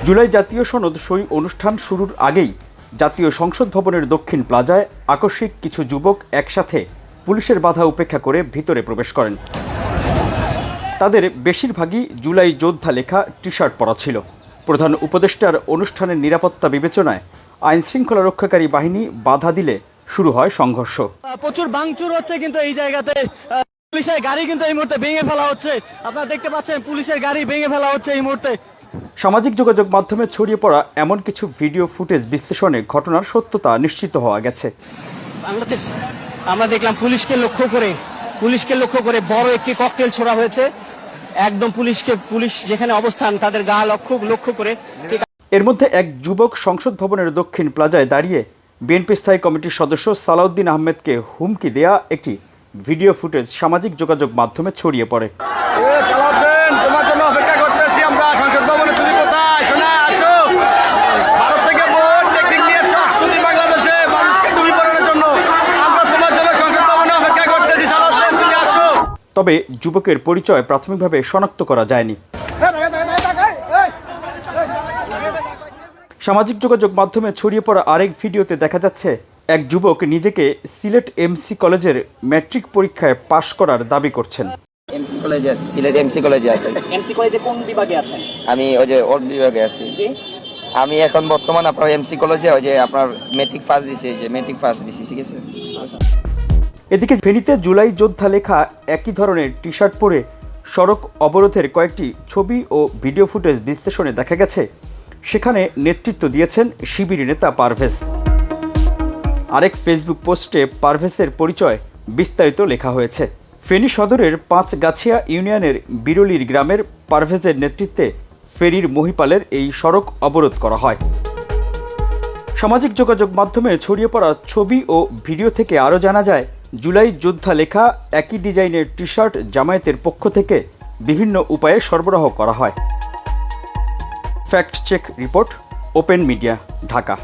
জুলাই জাতীয় সনদ সই অনুষ্ঠান শুরুর আগেই জাতীয় সংসদ ভবনের দক্ষিণ প্লাজায় আকস্মিক কিছু যুবক একসাথে পুলিশের বাধা উপেক্ষা করে ভিতরে প্রবেশ করেন। তাদের বেশিরভাগই জুলাই যোদ্ধা লেখা টি শার্ট পরা ছিল। প্রধান উপদেষ্টার অনুষ্ঠানের নিরাপত্তা বিবেচনায় আইন শৃঙ্খলা রক্ষাকারী বাহিনী বাধা দিলে শুরু হয় সংঘর্ষ। প্রচুর ভাঙচুর হচ্ছে, কিন্তু এই জায়গাতে পুলিশের গাড়ি কিন্তু এই মুহূর্তে ভেঙে ফেলা হচ্ছে। আপনারা দেখতে পাচ্ছেন পুলিশের গাড়ি ভেঙে ফেলা হচ্ছে এই মুহূর্তে। সামাজিক যোগাযোগ মাধ্যমে ছড়িয়ে পড়া এমন কিছু ভিডিও ফুটেজ বিশ্লেষণে ঘটনার সত্যতা নিশ্চিত হওয়া গেছে। আমরা দেখলাম পুলিশকে লক্ষ্য করে বড় একটি ককটেল ছোড়া হয়েছে। একদম পুলিশ যেখানে অবস্থান তাদের গা লক্ষ্য করে। এর মধ্যে এক যুবক সংসদ ভবনের দক্ষিণ প্লাজায় দাঁড়িয়ে বিএনপি স্থায়ী কমিটির সদস্য সালাউদ্দিন আহমেদকে হুমকি দেয়া একটি ভিডিও ফুটেজ সামাজিক যোগাযোগ মাধ্যমে ছড়িয়ে পড়ে। তবে যুবকের পরিচয় প্রাথমিকভাবে শনাক্ত করা যায়নি। সামাজিক যোগাযোগ মাধ্যমে ছড়িয়ে পড়া আরেক ভিডিওতে দেখা যাচ্ছে এক যুবক নিজেকে সিলেট এমসি কলেজের ম্যাট্রিক পরীক্ষায় পাশ করার দাবি করছেন। সিলেট এমসি কলেজে আছি। এমসি কলেজে কোন বিভাগে আছেন? আমি ওই যে ওল্ড বিভাগে আছি। আমি এখন বর্তমান আপনার এমসি কলেজে ওই যে আপনার ম্যাট্রিক পাস দিছি, ঠিক আছে। এদিকে ফেনীতে জুলাই যোদ্ধা লেখা একই ধরনের টি শার্ট পরে সড়ক অবরোধের কয়েকটি ছবি ও ভিডিও ফুটেজ বিশ্লেষণে দেখা গেছে সেখানে নেতৃত্ব দিয়েছেন শিবির নেতা পারভেজ। আরেক ফেসবুক পোস্টে পারভেজের পরিচয় বিস্তারিত লেখা হয়েছে। ফেনী সদরের পাঁচগাছিয়া ইউনিয়নের বিরলির গ্রামের পারভেজের নেতৃত্বে ফেনীর মহিপালের এই সড়ক অবরোধ করা হয়। সামাজিক যোগাযোগ মাধ্যমে ছড়িয়ে পড়া ছবি ও ভিডিও থেকে আরও জানা যায় জুলাই যোদ্ধা লেখা একই ডিজাইনের টি শার্ট জামায়াতের পক্ষ থেকে বিভিন্ন উপায়ে সরবরাহ করা হয়। Fact check report, open media, Dhaka.